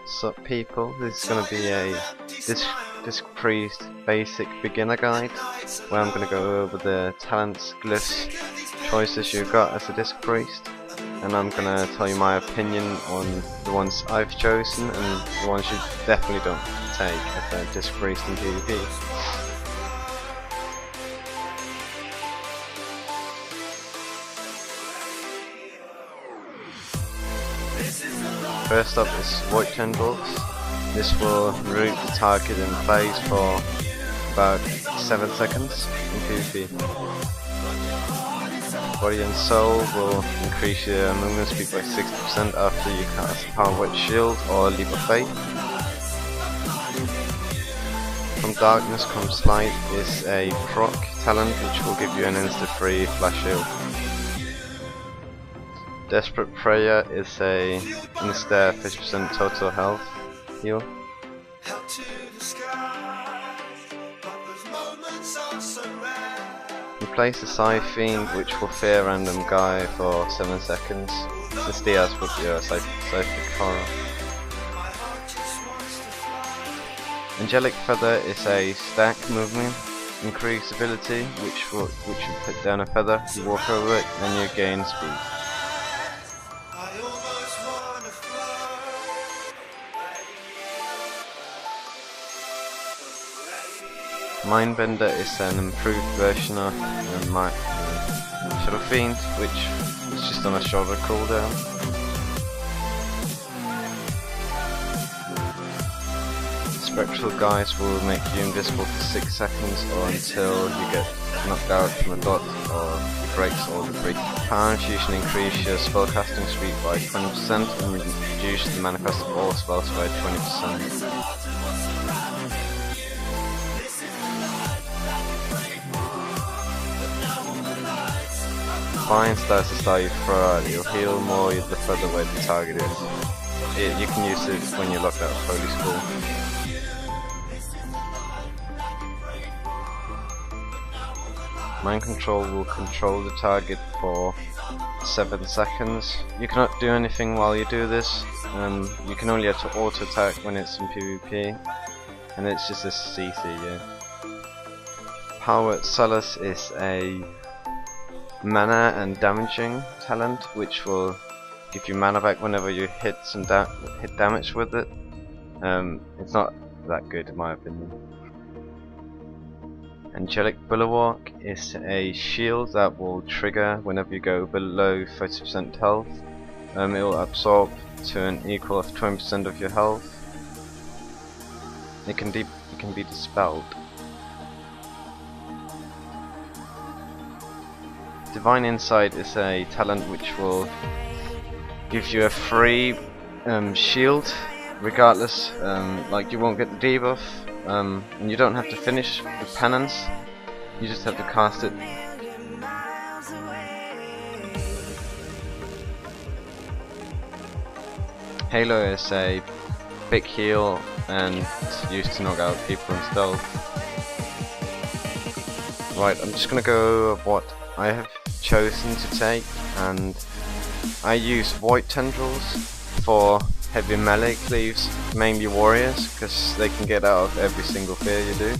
Sup people, this is going to be a disc priest basic beginner guide where I'm going to go over the talents, glyphs, choices you've got as a disc priest, and I'm going to tell you my opinion on the ones I've chosen and the ones you definitely don't take as a disc priest in PvP. First up is white tendrils. This will root the target in place for about 7 seconds in PvP. Body and soul will increase your movement speed by 60% after you cast Power Word Shield or Leap of Faith. From Darkness Comes Light is a proc talent which will give you an insta-free flash shield. Desperate Prayer is a insta 50% total health heal. Replace the Scythe Fiend, which will fear random guy for 7 seconds. This deals with your psychic horror. Angelic Feather is a stack movement increase ability, which you put down a feather, you walk over it, and you gain speed. Mindbender is an improved version of Shadow Fiend, which is just on a shorter cooldown. Spectral Guise will make you invisible for 6 seconds or until you get knocked out from a dot or breaks all the break powers. You should increase your spellcasting speed by 20% and reduce the mana cost of all spells by 20%. Fine starts to start you throw out, you'll heal more the further away the target is. You can use it when you're locked out of Holy School. Mind Control will control the target for 7 seconds. You cannot do anything while you do this. You can only have to auto attack when it's in PvP, and it's just a CC, yeah. Power Word Solace is a mana and damaging talent, which will give you mana back whenever you hit damage with it. It's not that good in my opinion. Angelic Bulwark is a shield that will trigger whenever you go below 30% health. It will absorb to an equal of 20% of your health. It can be dispelled. Divine Insight is a talent which will give you a free shield regardless, like you won't get the debuff, and you don't have to finish the penance, you just have to cast it. Halo is a big heal and used to knock out people in stealth. Right, I'm just gonna go over what I have chosen to take, and I use white tendrils for heavy melee cleaves, mainly warriors, because they can get out of every single fear you do.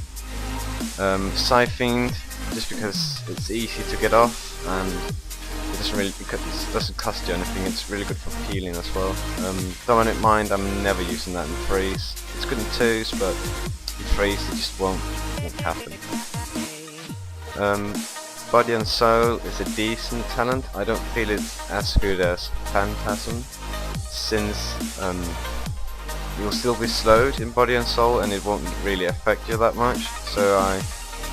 Scythe Fiend, just because it's easy to get off and it doesn't cost you anything. It's really good for healing as well. Dominant Mind, I'm never using that in threes. It's good in twos, but in threes it just won't happen. Body and Soul is a decent talent. I don't feel it's as good as Phantasm, since you'll still be slowed in Body and Soul and it won't really affect you that much. So I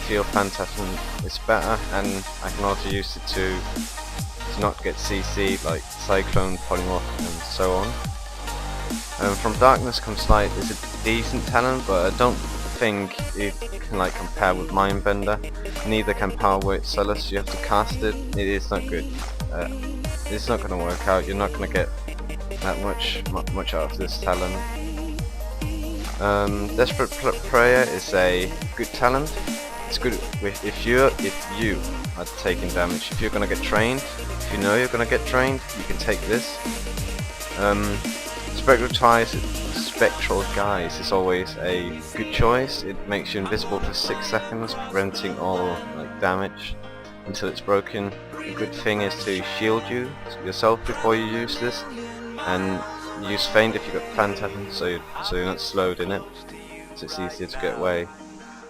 feel Phantasm is better, and I can also use it to not get CC'd like Cyclone, Polymorph and so on. From Darkness Comes Light is a decent talent, but I don't think it can like compare with Mindbender. Neither can Power Word Solace. You have to cast it. It is not good. It's not going to work out. You're not going to get that much out of this talent. Desperate Prayer is a good talent. It's good if you are taking damage. If you're going to get trained, if you know you're going to get trained, you can take this. Spectral Guise is always a good choice. It makes you invisible for 6 seconds, preventing all like damage until it's broken. A good thing is to shield yourself before you use this, and use feint if you've got Phantasm, so you're not slowed in it, so it's easier to get away.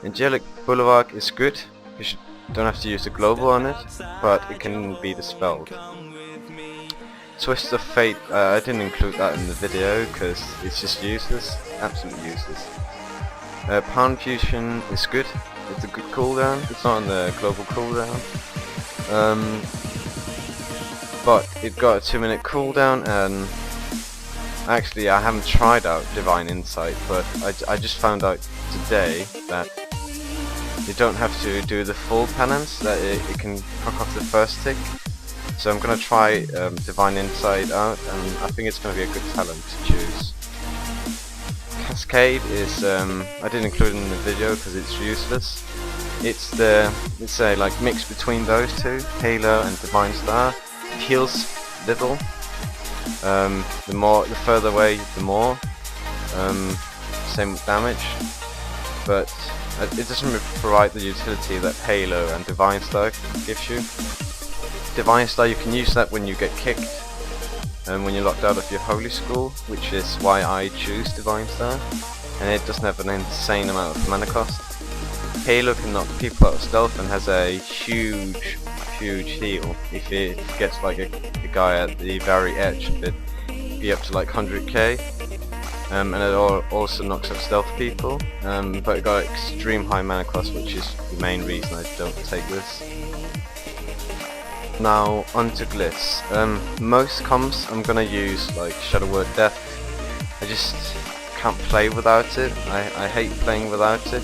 Angelic Boulevard is good. You don't have to use the global on it, but it can be dispelled. Twist of Fate, I didn't include that in the video because it's just useless, absolutely useless. Pound Fusion is good. It's a good cooldown. It's not on the global cooldown, but it got a 2-minute cooldown, and actually I haven't tried out Divine Insight, but I just found out today that you don't have to do the full penance, that it can knock off the first tick. So I'm going to try Divine Insight out, and I think it's going to be a good talent to choose. Cascade is, I didn't include it in the video because it's useless. It's a like mix between those two, Halo and Divine Star. It heals little. The further away, the more. Same with damage, but it doesn't provide the utility that Halo and Divine Star gives you. Divine Star, you can use that when you get kicked and when you're locked out of your holy school, which is why I choose Divine Star, and it doesn't have an insane amount of mana cost. Halo can knock people out of stealth and has a huge heal if it gets like a guy at the very edge of it, be up to like 100k, and it also knocks out stealth people, but it got extreme high mana cost, which is the main reason I don't take this. Now onto Glyphs. Most comps I'm gonna use like Shadow Word Death. I just can't play without it. I hate playing without it.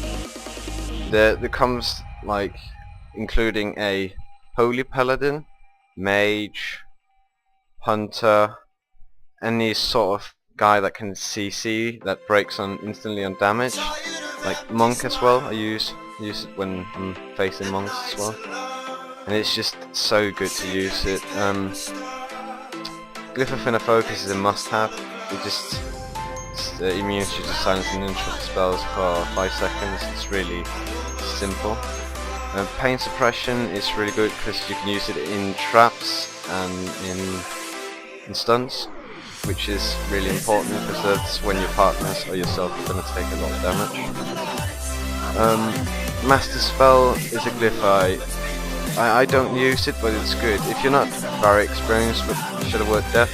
The comps like including a Holy Paladin, Mage, Hunter, any sort of guy that can CC that breaks instantly on damage, like Monk as well. I use it when I'm facing monks as well. And it's just so good to use it. Glyph of Inner Focus is a must-have. It's immunity to silence and interrupt spells for 5 seconds. It's really simple. Pain Suppression is really good because you can use it in traps and in stuns, which is really important because that's when your partners or yourself are going to take a lot of damage. Master Spell is a glyph I don't use it, but it's good. If you're not very experienced with Shadow Word Death,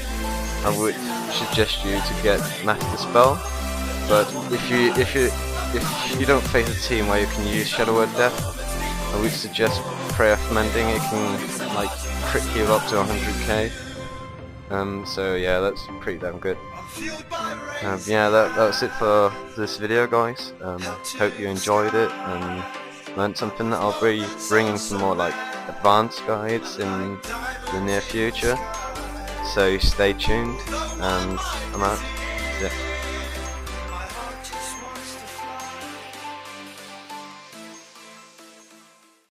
I would suggest you to get Master Spell. But if you don't face a team where you can use Shadow Word Death, I would suggest Prayer of Mending. It can like crit heal up to 100k. So yeah, that's pretty damn good. Yeah, that's it for this video, guys. Hope you enjoyed it and learned something. That I'll be bringing some more like advanced guides in the near future, so stay tuned, and I'm out. Yeah.